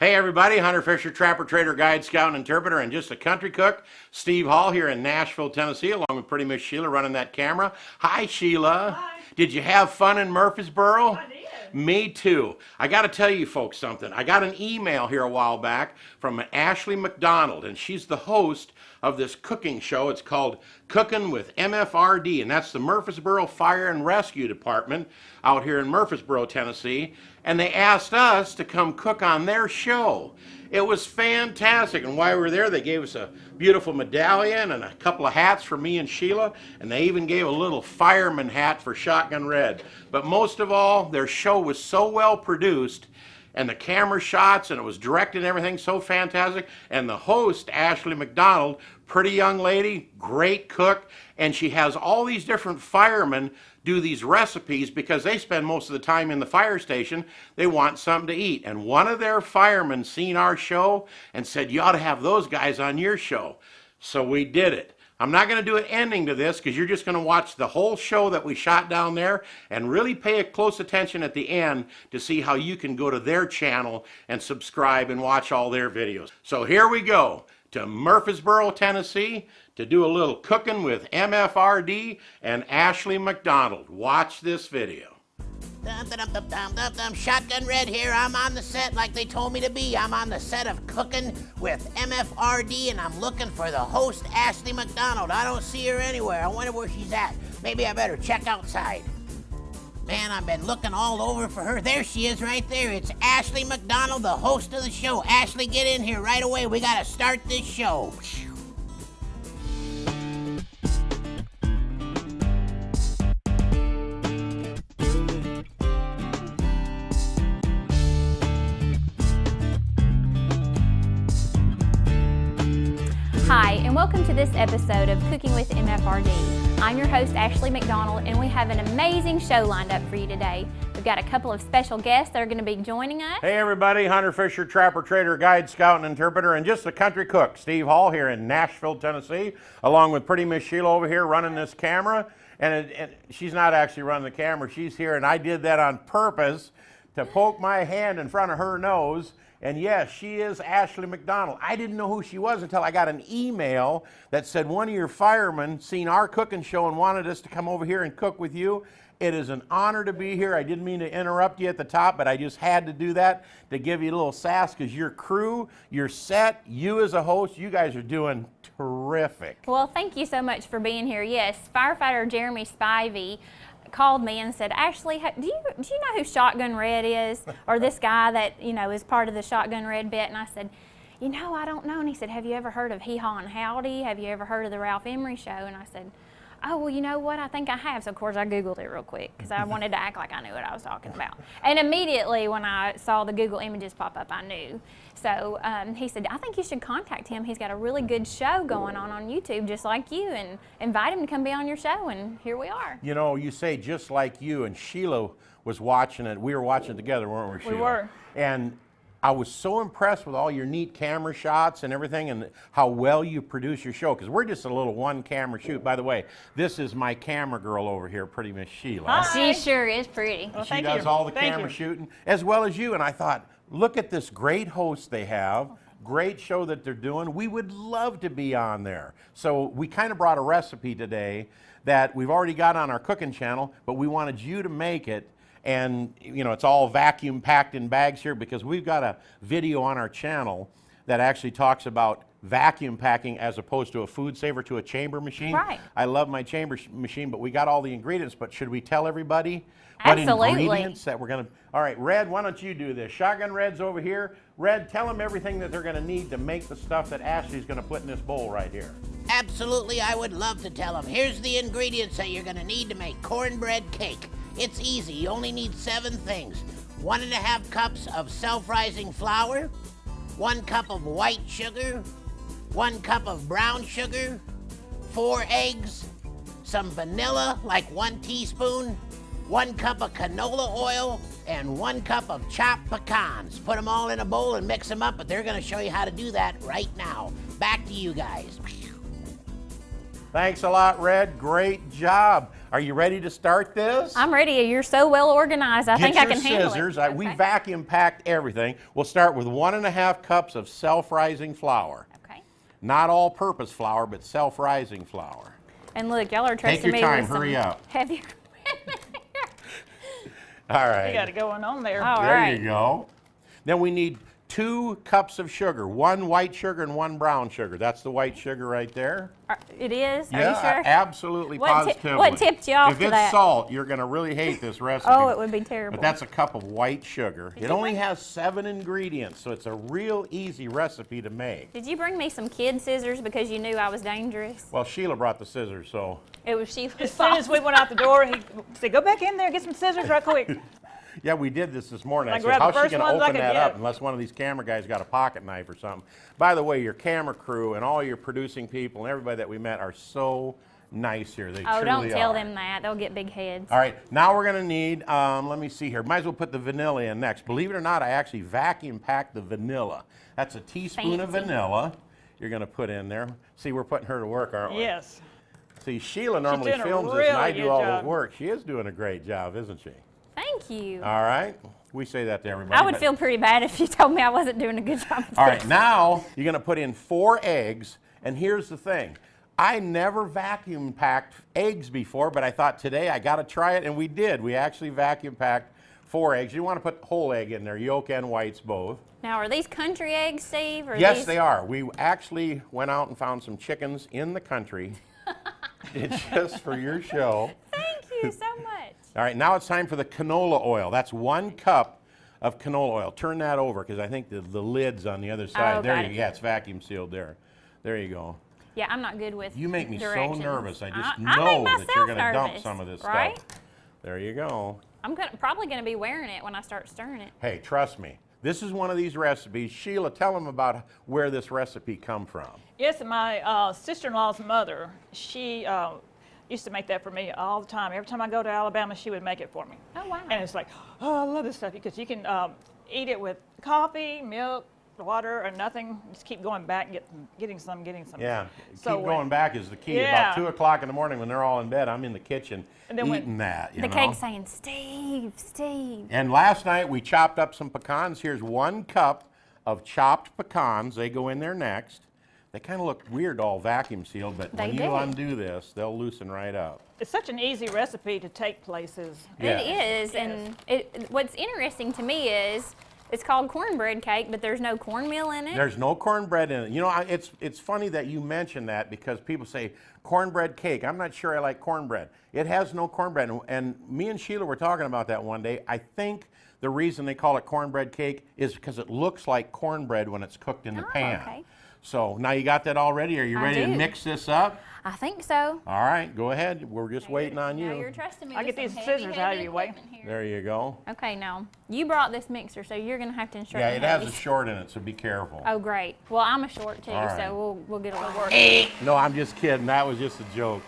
Hey everybody, Hunter Fisher, Trapper, Trader, Guide, Scout, and Interpreter, and just a country cook. Steve Hall here in Nashville, Tennessee, along with pretty Miss Sheila running that camera. Hi Sheila. Hi. Did you have fun in Murfreesboro? I did. Me too. I got to tell you folks something. I got an email here a while back from Ashley McDonald, and she's the host of this cooking show. It's called Cooking with MFRD, and that's the Murfreesboro Fire and Rescue Department out here in Murfreesboro, Tennessee. And they asked us to come cook on their show. It was fantastic, and while we were there, they gave us a beautiful medallion and a couple of hats for me and Sheila, and they even gave a little fireman hat for Shotgun Red. But most of all, their show was so well produced, and the camera shots, and it was directed and everything so fantastic. And the host, Ashley McDonald, pretty young lady, great cook, and she has all these different firemen do these recipes because they spend most of the time in the fire station. They want something to eat. And one of their firemen seen our show and said, you ought to have those guys on your show. So we did it. I'm not going to do an ending to this because you're just going to watch the whole show that we shot down there and really pay a close attention at the end to see how you can go to their channel and subscribe and watch all their videos. So here we go to Murfreesboro, Tennessee to do a little cooking with MFRD and Ashley McDonald. Watch this video. Shotgun Red here. I'm on the set like they told me to be. I'm on the set of Cooking with MFRD, and I'm looking for the host, Ashley McDonald. I don't see her anywhere. I wonder where she's at. Maybe I better check outside. Man, I've been looking all over for her. There she is right there. It's Ashley McDonald, the host of the show. Ashley, get in here right away. We got to start this show. Hi, and welcome to this episode of Cooking with MFRD. I'm your host, Ashley McDonald, and we have an amazing show lined up for you today. We've got a couple of special guests that are going to be joining us. Hey everybody, Hunter Fisher, Trapper, Trader, Guide, Scout, and Interpreter, and just a country cook, Steve Hall here in Nashville, Tennessee, along with pretty Miss Sheila over here running this camera. And she's not actually running the camera, she's here, and I did that on purpose to poke my hand in front of her nose. And yes, she is Ashley McDonald. I didn't know who she was until I got an email that said one of your firemen seen our cooking show and wanted us to come over here and cook with you. It is an honor to be here. I didn't mean to interrupt you at the top, but I just had to do that to give you a little sass because your crew, your set, you as a host, you guys are doing terrific. Well, thank you so much for being here. Yes, firefighter Jeremy SPIVEY called me and said, Ashley, do you know who Shotgun Red is? Or this guy that, you know, is part of the Shotgun Red bit? And I said, you know, I don't know. And he said, have you ever heard of Hee Haw and Howdy? Have you ever heard of the Ralph Emery Show? And I said, oh, well, you know what? I think I have. So, of course, I Googled it real quick because I wanted to act like I knew what I was talking about. And immediately when I saw the Google images pop up, I knew. So he said, I think you should contact him. He's got a really good show going on YouTube, just like you, and invite him to come be on your show, and here we are. You know, you say just like you, and Sheila was watching it. We were watching it together, weren't we, Sheila? We were. And I was so impressed with all your neat camera shots and everything and how well you produce your show, because we're just a little one camera shoot. By the way, this is my camera girl over here, pretty Miss Sheila. Hi. She sure is pretty. Well, She does all the camera shooting as well as you, and I thought, look at this great host they have, great show that they're doing. We would love to be on there. So we kind of brought a recipe today that we've already got on our cooking channel, but we wanted you to make it. And you know, it's all vacuum packed in bags here because we've got a video on our channel that actually talks about vacuum packing as opposed to a food saver to a chamber machine. Right. I love my chamber machine, but we got all the ingredients. But should we tell everybody Absolutely. what ingredients that we're going to? All right, Red, why don't you do this? Shotgun Red's over here. Red, tell them everything that they're going to need to make the stuff that Ashley's going to put in this bowl right here. Absolutely, I would love to tell them. Here's the ingredients that you're going to need to make cornbread cake. It's easy. You only need 7 things. 1½ cups of self-rising flour, 1 cup of white sugar, 1 cup of brown sugar, 4 eggs, some vanilla, like 1 teaspoon, 1 cup of canola oil, and 1 cup of chopped pecans. Put them all in a bowl and mix them up, but they're going to show you how to do that right now. Back to you guys. Thanks a lot, Red. Great job. Are you ready to start this? I'm ready. You're so well organized. I think I can handle it. Get your scissors. We vacuum packed everything. We'll start with 1.5 cups of self-rising flour. Okay. Not all-purpose flour, but self-rising flour. And look, y'all are trusting Take me your time. with Hurry some up. heavy equipment here. All right. You got it going on there. All There right. you go. Then we need 2 cups of sugar, 1 white sugar and 1 brown sugar. That's the white sugar right there. It is? Are Yeah, you sure? absolutely, positively. What tipped you off if to it's that? salt, you're going to really hate this recipe. Oh, it would be terrible. But that's a cup of white sugar. It only has 7 ingredients, so it's a real easy recipe to make. Did you bring me some kid scissors because you knew I was dangerous? Well, Sheila brought the scissors, so. It was Sheila's As soon as we went out the door, he said, "Go back in there, get some scissors right quick." Yeah, we did this morning. I I said, grabbed the how's she first going to ones I open could that up get. unless one of these camera guys got a pocket knife or something? By the way, your camera crew and all your producing people and everybody that we met are so nice here. They Oh, truly don't tell are. them that. They'll get big heads. All right, now we're going to need, let me see here. Might as well put the vanilla in next. Believe it or not, I actually vacuum packed the vanilla. That's a teaspoon of Fancy. vanilla you're going to put in there. See, we're putting her to work, aren't we? Yes. See, Sheila normally doing a films this and I really do good all job. the work. She is doing a great job, isn't she? Thank you. All right. We say that to everybody. I would but- feel pretty bad if you told me I wasn't doing a good job. All right, now you're going to put in 4 eggs, and here's the thing. I never vacuum packed eggs before, but I thought today I got to try it, and we did. We actually vacuum packed 4 eggs. You want to put whole egg in there, yolk and whites both. Now, are these country eggs, Steve? Or Yes, these... they are. We actually went out and found some chickens in the country. It's just for your show. Thank you so much. All right, now it's time for the canola oil. That's 1 cup of canola oil. Turn that over because I think the lid's on the other side. Oh, There got you it. go. Yeah, it's vacuum sealed there. There you go. Yeah, I'm not good with You make me directions. so nervous. I just I know make that you're going to myself dump nervous, some of this right? stuff. There you go. I'm probably going to be wearing it when I start stirring it. Hey, trust me. This is one of these recipes. Sheila, tell them about where this recipe come from. Yes, and my sister-in-law's mother, she used to make that for me all the time. Every time I go to Alabama, she would make it for me. Oh, wow. And it's like, oh, I love this stuff because you can eat it with coffee, milk, water, or nothing. Just keep going back and getting some. Yeah, So keep when- going back is the key. Yeah. About 2 o'clock in the morning when they're all in bed, I'm in the kitchen And then when- eating that. You The know? cake's saying, Steve, Steve. And last night we chopped up some pecans. Here's 1 cup of chopped pecans. They go in there next. They kind of look weird all vacuum sealed, but They when you do. undo this, they'll loosen right up. It's such an easy recipe to take places. Yeah. It is, and what's interesting to me is it's called cornbread cake, but there's no cornmeal in it. There's no cornbread in it. You know, it's funny that you mention that because people say cornbread cake. I'm not sure I like cornbread. It has no cornbread. And me and Sheila were talking about that one day. I think the reason they call it cornbread cake is because it looks like cornbread when it's cooked in the pan. Okay. So now you got that all ready? Are you I ready to do. mix this up? I think so. All right, go ahead. We're just waiting on Now you. you're trusting me. I'll with get some these heavy, scissors heavy out of your way. equipment here. There you go. Okay, now you brought this mixer, so you're gonna have to instruct Yeah, me it how has to a use- short in it, so be careful. Oh, great. Well, I'm a short too, All right. so we'll get along. No, I'm just kidding. That was just a joke.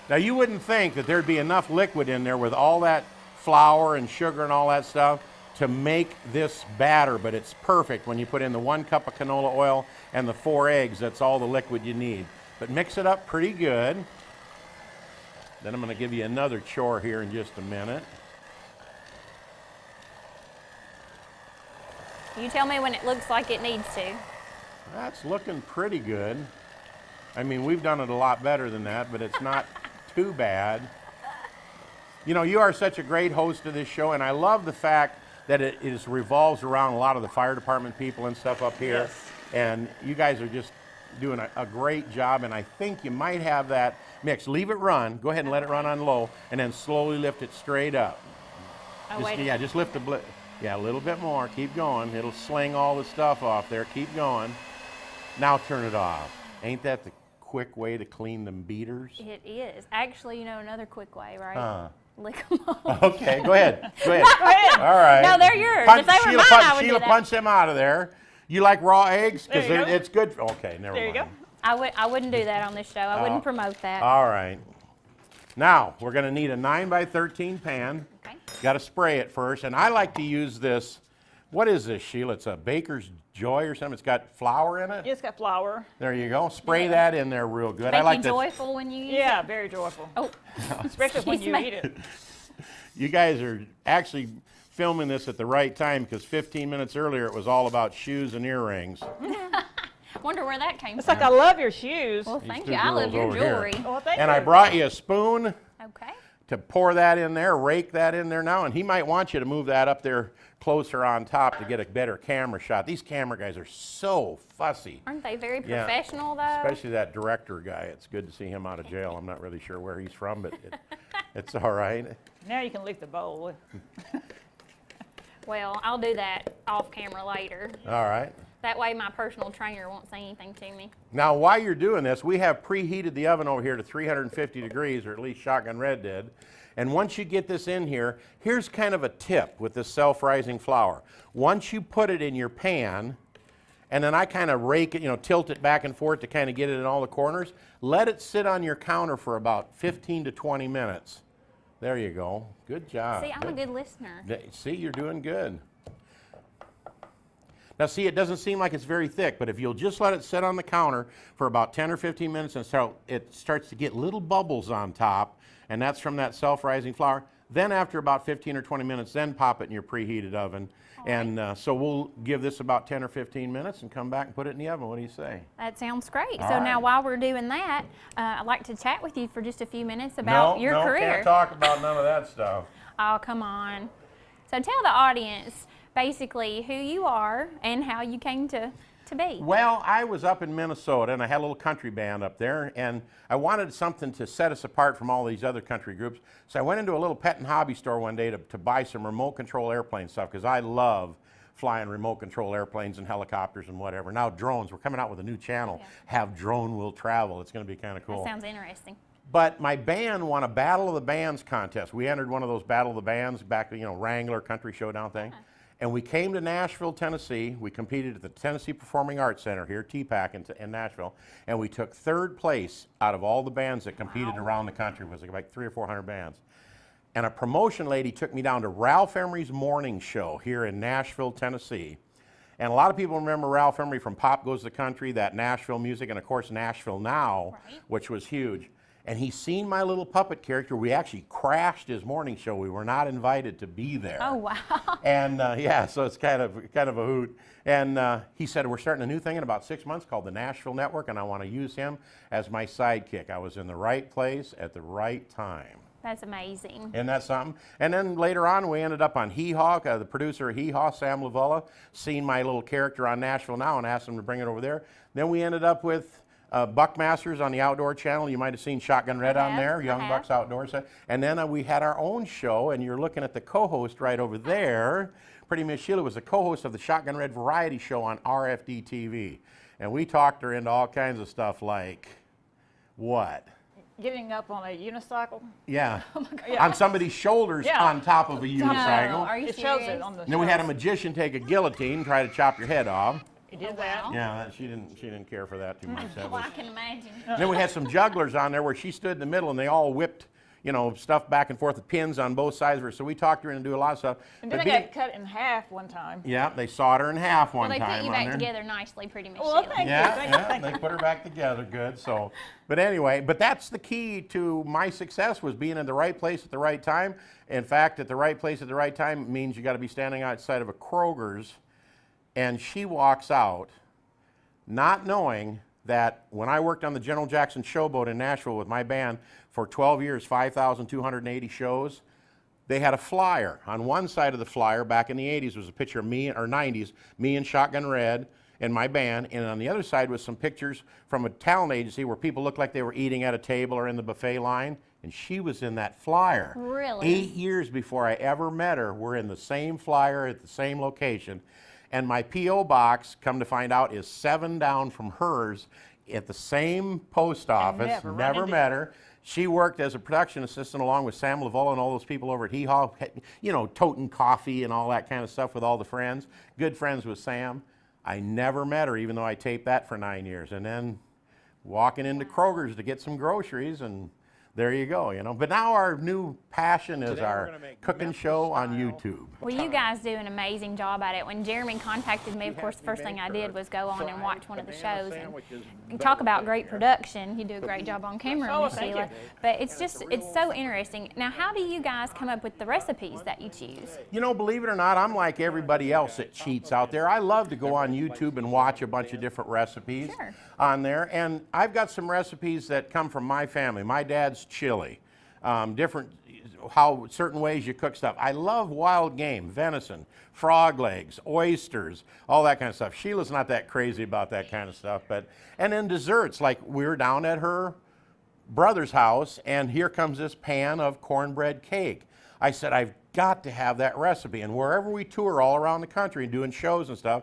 Now, you wouldn't think that there'd be enough liquid in there with all that flour and sugar and all that stuff to make this batter, but it's perfect when you put in the 1 cup of canola oil and the 4 eggs. That's all the liquid you need. But mix it up pretty good. Then I'm going to give you another chore here in just a minute. You tell me when it looks like it needs to. That's looking pretty good. I mean, we've done it a lot better than that, but it's not too bad. You know, you are such a great host of this show, and I love the fact that it revolves around a lot of the fire department people and stuff up here. Yes. And you guys are just doing a great job, and I think you might have that mix. Leave it run. Go ahead and let it run on low, and then slowly lift it straight up. Oh, wait. Yeah, just lift the yeah, a little bit more. Keep going. It'll sling all the stuff off there. Keep going. Now turn it off. Ain't that the quick way to clean them beaters? It is. Actually, you know another quick way, right? Huh. Lick them off. Okay, go ahead. Go ahead. Go ahead. All right. No, they're yours. Punch, If they were Sheila, mine, I would do Sheila, that. punch them out of there. You like raw eggs? Because There you go. it's good. Okay, never There you mind. go. I wouldn't do that on this show. I wouldn't promote that. All right. Now, we're going to need a 9 by 13 pan. Okay. Got to spray it first. And I like to use this What is this, Sheila? It's a baker's joy or something. It's got flour in it. It's got flour. There you go. Spray Yeah. that in there real good. Make I like you this. joyful when you use Yeah, it? very joyful. Oh, Especially when you Excuse me. eat it. You guys are actually filming this at the right time because 15 minutes earlier it was all about shoes and earrings. wonder where that came It's from. like, I love your shoes. Well, These thank two you. I love girls your over here. jewelry. Well, thank And you. I brought you a spoon Okay. to pour that in there, rake that in there now, and he might want you to move that up there closer on top to get a better camera shot. These camera guys are so fussy. Aren't they very Yeah. professional, though? Especially that director guy. It's good to see him out of jail. I'm not really sure where he's from, but it's all right. Now you can lick the bowl. Well, I'll do that off camera later. All right. That way my personal trainer won't say anything to me. Now, while you're doing this, we have preheated the oven over here to 350 degrees, or at least Shotgun Red did. And once you get this in here, here's kind of a tip with this self-rising flour. Once you put it in your pan, and then I kind of rake it, tilt it back and forth to kind of get it in all the corners, let it sit on your counter for about 15 to 20 minutes. There you go. Good job. See, I'm a good listener. See, you're doing good. Now see, it doesn't seem like it's very thick, but if you'll just let it sit on the counter for about 10 or 15 minutes and so it starts to get little bubbles on top, and that's from that self-rising flour, then after about 15 or 20 minutes, then pop it in your preheated oven. And so we'll give this about 10 or 15 minutes and come back and put it in the oven. What do you say? That sounds great. All So right. now while we're doing that, I'd like to chat with you for just a few minutes about your career. Can't talk about none of that stuff. Oh, come on. So tell the audience basically who you are and how you came to be. Well, I was up in Minnesota, and I had a little country band up there, and I wanted something to set us apart from all these other country groups. So I went into a little pet and hobby store one day to buy some remote control airplane stuff, because I love flying remote control airplanes and helicopters and whatever. Now drones, we're coming out with a new channel, Have Drone Will Travel. It's going to be kind of cool. That sounds interesting. But my band won a Battle of the Bands contest. We entered one of those Battle of the Bands back, Wrangler Country Showdown thing. And we came to Nashville, Tennessee. We competed at the Tennessee Performing Arts Center here, TPAC in Nashville. And we took third place out of all the bands that competed around the country. It was like 300 or 400 bands. And a promotion lady took me down to Ralph Emery's morning show here in Nashville, Tennessee. And a lot of people remember Ralph Emery from Pop Goes the Country, that Nashville music, and of course Nashville Now, which was huge. And he seen my little puppet character. We actually crashed his morning show. We were not invited to be there. Oh, wow. And yeah, so it's kind of a hoot. And he said, we're starting a new thing in about 6 months called the Nashville Network, and I want to use him as my sidekick. I was in the right place at the right time. That's amazing. Isn't that something? And then later on, we ended up on Hee Haw. The producer of Hee Haw, Sam Lavella, seen my little character on Nashville Now and asked him to bring it over there. Then we ended up with Buckmasters on the Outdoor Channel. You might have seen Shotgun Red on there, Young Bucks Outdoors. And then we had our own show, and you're looking at the co-host right over there. Pretty Miss Sheila was the co-host of the Shotgun Red Variety Show on RFD TV. And we talked her into all kinds of stuff like, what? Getting up on a unicycle. Yeah, Yeah. on somebody's shoulders Yeah. on top of a No, unicycle. are you It shows serious? it on the And then we had a shows. magician take a guillotine, try to chop your head off. You did that. Yeah, she didn't care for that too much. That Well, was- I can imagine. Then we had some jugglers on there where she stood in the middle and they all whipped, stuff back and forth with pins on both sides of her. So we talked her into do a lot of stuff. And But then I being- got cut in half one time. yeah, they sawed her in half one Well, they time put you on back there. together nicely, pretty much. Well, Sheila. thank you. Yeah, they put her back together good. So, but anyway, that's the key to my success, was being in the right place at the right time. In fact, at the right place at the right time means you got to be standing outside of a Kroger's, and she walks out, not knowing that when I worked on the General Jackson Showboat in Nashville with my band for 12 years, 5,280 shows, they had a flyer. On one side of the flyer back in the 80s was a picture of me, or 90s, me and Shotgun Red and my band, and on the other side was some pictures from a talent agency where people looked like they were eating at a table or in the buffet line, and she was in that flyer. Really? 8 years before I ever met her, we're in the same flyer at the same location. And my P.O. box, come to find out, is 7 down from hers at the same post office. never run Never into met her. She worked as a production assistant along with Sam Lavella and all those people over at Hee Haw, toting coffee and all that kind of stuff with all the friends. Good friends with Sam. I never met her, even though I taped that for 9 years. And then walking into Kroger's to get some groceries, and there you go, you know. But now our new passion is Today we're our gonna make cooking Memphis show on style. YouTube. Well, you guys do an amazing job at it. When Jeremy contacted me, of course, the first thing I did was go on and watch one of the shows. And talk about great production. You do a great job on camera, Oh, Miss thank Sheila. you. But it's so interesting. Now, how do you guys come up with the recipes that you choose? You know, believe it or not, I'm like everybody else that cheats out there. I love to go on YouTube and watch a bunch of different recipes Sure. on there. And I've got some recipes that come from my family. My dad's chili. Different, how certain ways you cook stuff. I love wild game, venison, frog legs, oysters, all that kind of stuff. Sheila's not that crazy about that kind of stuff. And then desserts, like we were down at her brother's house, and here comes this pan of cornbread cake. I said, I've got to have that recipe. And wherever we tour all around the country and doing shows and stuff,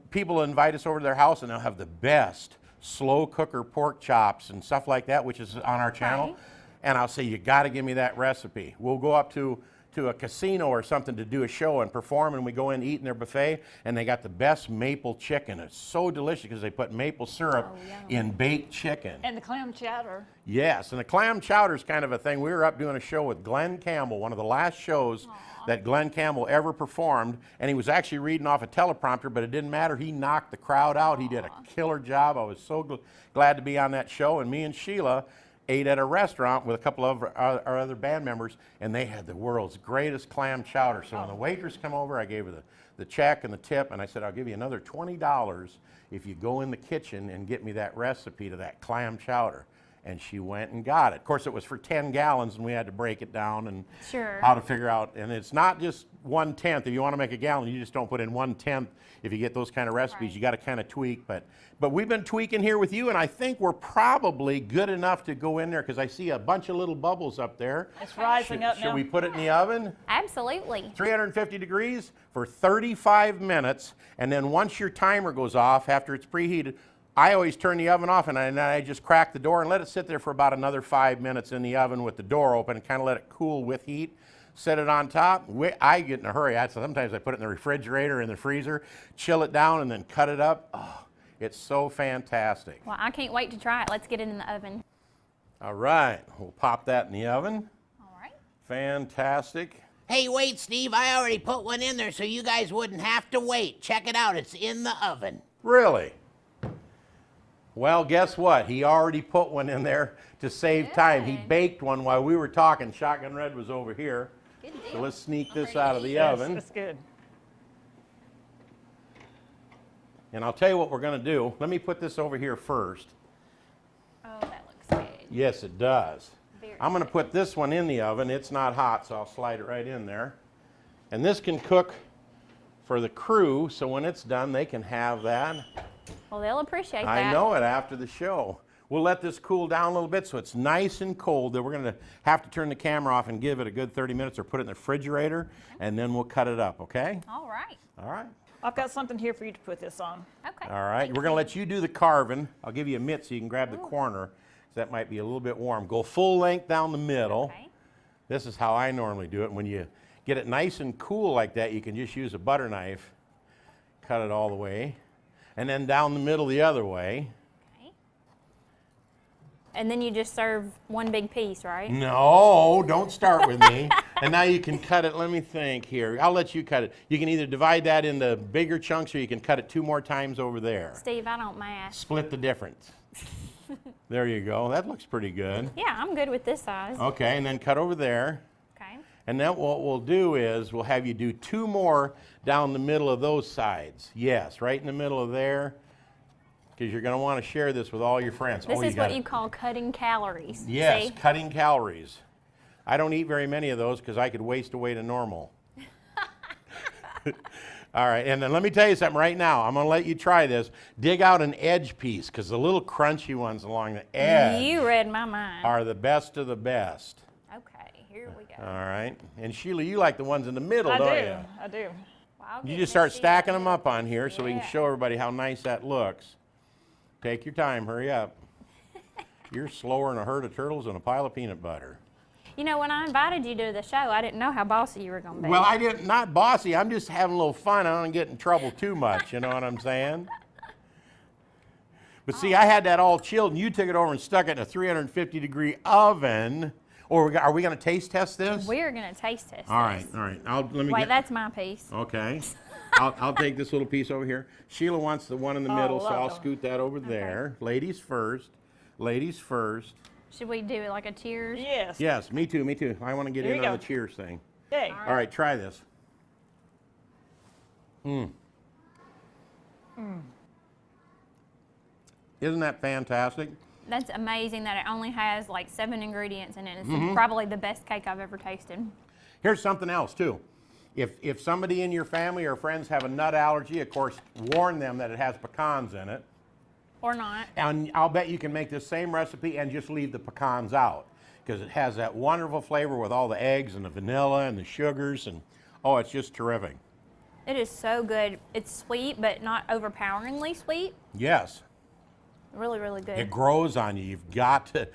people invite us over to their house, and they'll have the best slow cooker pork chops and stuff like that, which is on our channel. Right. And I'll say, you got to give me that recipe. We'll go up to a casino or something to do a show and perform, and we go in and eat in their buffet, and they got the best maple chicken. It's so delicious because they put maple syrup in baked chicken. And the clam chowder. Yes, and the clam chowder is kind of a thing. We were up doing a show with Glenn Campbell, one of the last shows that Glenn Campbell ever performed, and he was actually reading off a teleprompter, but it didn't matter. He knocked the crowd out. He did a killer job. I was so glad to be on that show, and me and Sheila ate at a restaurant with a couple of our other band members, and they had the world's greatest clam chowder. So when the waitress come over, I gave her the check and the tip, and I said, I'll give you another $20 if you go in the kitchen and get me that recipe to that clam chowder. And she went and got it. Of course, it was for 10 gallons, and we had to break it down and Sure. how to figure out. And it's not just 1/10. If you want to make a gallon, you just don't put in 1/10. If you get those kind of recipes, Right. you got to kind of tweak. But we've been tweaking here with you, and I think we're probably good enough to go in there because I see a bunch of little bubbles up there. It's rising up Should now. we put it in the oven? Absolutely. 350 degrees for 35 minutes, and then once your timer goes off after it's preheated, I always turn the oven off, and I just crack the door and let it sit there for about another 5 minutes in the oven with the door open and kind of let it cool with heat. Set it on top. I get in a hurry. Sometimes I put it in the refrigerator, in the freezer, chill it down, and then cut it up. Oh, it's so fantastic. Well, I can't wait to try it. Let's get it in the oven. All right, we'll pop that in the oven. All right. Fantastic. Hey, wait, Steve, I already put one in there so you guys wouldn't have to wait. Check it out, it's in the oven. Really? Well, guess what? He already put one in there to save time. He Good. baked one while we were talking. Shotgun Red was over here. Good So deal. let's sneak this out of the Yes, oven. that's good. And I'll tell you what we're going to do. Let me put this over here first. Oh, that looks good. Yes, it does. Very I'm going to put this one in the oven. It's not hot, so I'll slide it right in there. And this can cook for the crew, so when it's done, they can have that. Well, they'll appreciate that. I know it after the show. We'll let this cool down a little bit so it's nice and cold. Then we're going to have to turn the camera off and give it a good 30 minutes or put it in the refrigerator, and then we'll cut it up, okay? All right. All right. I've got something here for you to put this on. Okay. All right. We're going to let you do the carving. I'll give you a mitt so you can grab the corner, 'cause that might be a little bit warm. Go full length down the middle. Okay. This is how I normally do it. When you get it nice and cool like that, you can just use a butter knife, cut it all the way, and then down the middle the other way. Okay. And then you just serve one big piece, right? No, don't start with me. And now you can cut it. Let me think here. I'll let you cut it. You can either divide that into bigger chunks or you can cut it 2 more times over there. Steve, I don't mash. Split the difference. There you go. That looks pretty good. Yeah, I'm good with this size. Okay, and then cut over there. Okay. And then what we'll do is we'll have you do 2 more down the middle of those sides. Yes, right in the middle of there, because you're going to want to share this with all your friends. This is what got you call cutting calories. Yes, See? cutting calories. I don't eat very many of those because I could waste away to normal. All right, and then let me tell you something right now. I'm going to let you try this. Dig out an edge piece because the little crunchy ones along the edge You read my mind. are the best of the best. Okay, here we go. All right, and Sheila, you like the ones in the middle, I don't do. you? I do. Well, I'll You get just start Miss Sheila. stacking them up on here so we can Yeah. show everybody how nice that looks. Take your time, hurry up. You're slower than a herd of turtles and a pile of peanut butter. You know, when I invited you to the show, I didn't know how bossy you were going to be. Well, I didn't, not bossy, I'm just having a little fun. I don't get in trouble too much, you know what I'm saying? But see, I had that all chilled, and you took it over and stuck it in a 350-degree oven. Or are we going to taste test this? We're going to taste test All right, this. all right. Let me Wait, get. that's my piece. Okay. I'll take this little piece over here. Sheila wants the one in the middle, so I'll lovely. scoot that over there. Ladies first. Ladies first. Should we do it like a cheers? Yes. Yes, me too, me too. I want to get Here in you on go. the cheers thing. Okay. All right, try this. Isn't that fantastic? That's amazing that it only has like 7 ingredients in it. It's Mm-hmm. probably the best cake I've ever tasted. Here's something else too. If somebody in your family or friends have a nut allergy, of course, warn them that it has pecans in it. Or not. And I'll bet you can make this same recipe and just leave the pecans out because it has that wonderful flavor with all the eggs and the vanilla and the sugars, and oh, it's just terrific. It is so good. It's sweet, but not overpoweringly sweet. Yes, Really, really good. it grows on you. You've got to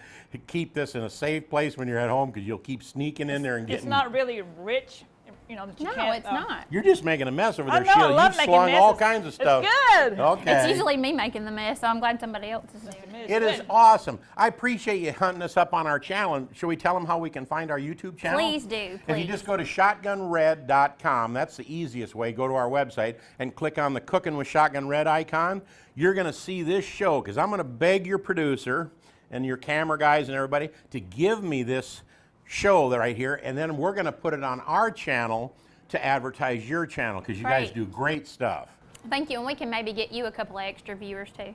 keep this in a safe place when you're at home because you'll keep sneaking in there and getting. It's not really rich, you know, that you No, can't. it's not. You're just making a mess over I there, know, I Sheila. love You've making slung all messes. kinds of It's stuff. good. Okay. It's usually me making the mess, so I'm glad somebody else is doing it. It is awesome. I appreciate you hunting us up on our channel. And should we tell them how we can find our YouTube channel? Please do, If you please. just go to shotgunred.com, that's the easiest way. Go to our website and click on the Cooking with Shotgun Red icon. You're going to see this show because I'm going to beg your producer and your camera guys and everybody to give me this show right here, and then we're going to put it on our channel to advertise your channel because you guys Great. do great stuff. Thank you, and we can maybe get you a couple of extra viewers too.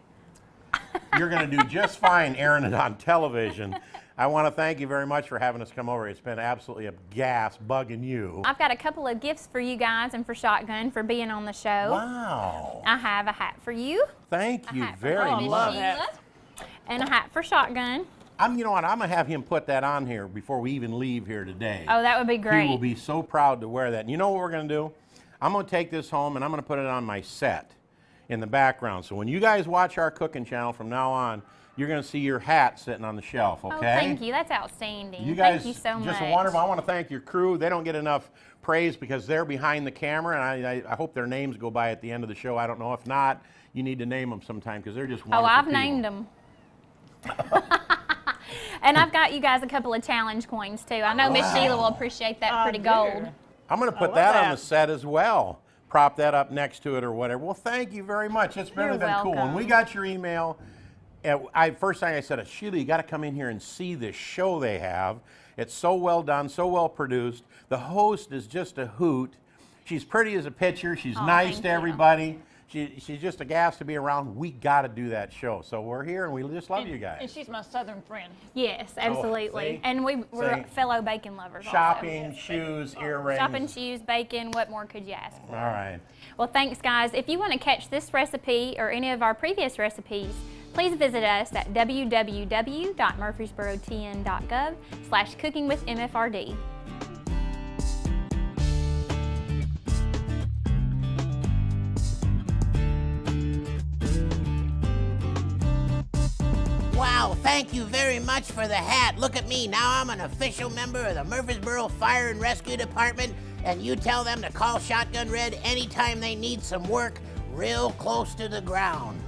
You're going to do just fine airing it on television. I want to thank you very much for having us come over. It's been absolutely a gas bugging you. I've got a couple of gifts for you guys and for Shotgun for being on the show. Wow. I have a hat for you, Thank you hat for very I love much. hats. and a hat for Shotgun. You know what? I'm going to have him put that on here before we even leave here today. Oh, that would be great. He will be so proud to wear that. And you know what we're going to do? I'm going to take this home and I'm going to put it on my set in the background. So when you guys watch our cooking channel from now on, you're going to see your hat sitting on the shelf, okay? Oh, thank you. That's outstanding. You guys, thank you so just much. wonderful. I want to thank your crew. They don't get enough praise because they're behind the camera, and I hope their names go by at the end of the show. I don't know. If not, you need to name them sometime because they're just Oh, wonderful I've people. named them. And I've got you guys a couple of challenge coins too. I know Miss Sheila will appreciate that pretty gold. I'm going to put love that on that. the set as well. Prop that up next to it or whatever. Well, thank you very much. It's really You're been cool. When welcome. we got your email, first thing I said, Sheila, you got to come in here and see this show they have. It's so well done, so well produced. The host is just a hoot. She's pretty as a picture. She's nice thank to you. everybody. She's just a gas to be around. We got to do that show. So we're here and we just love you And guys. she's my southern friend. Yes, absolutely. see? And we're See? fellow bacon lovers. Shopping, shoes, earrings. Also. Shopping, shoes, bacon. What more could you ask for? All right. Well, thanks, guys. If you want to catch this recipe or any of our previous recipes, please visit us at www.murfreesborotn.gov/cookingwithmfrd. Wow, thank you very much for the hat. Look at me, now I'm an official member of the Murfreesboro Fire and Rescue Department, and you tell them to call Shotgun Red anytime they need some work real close to the ground.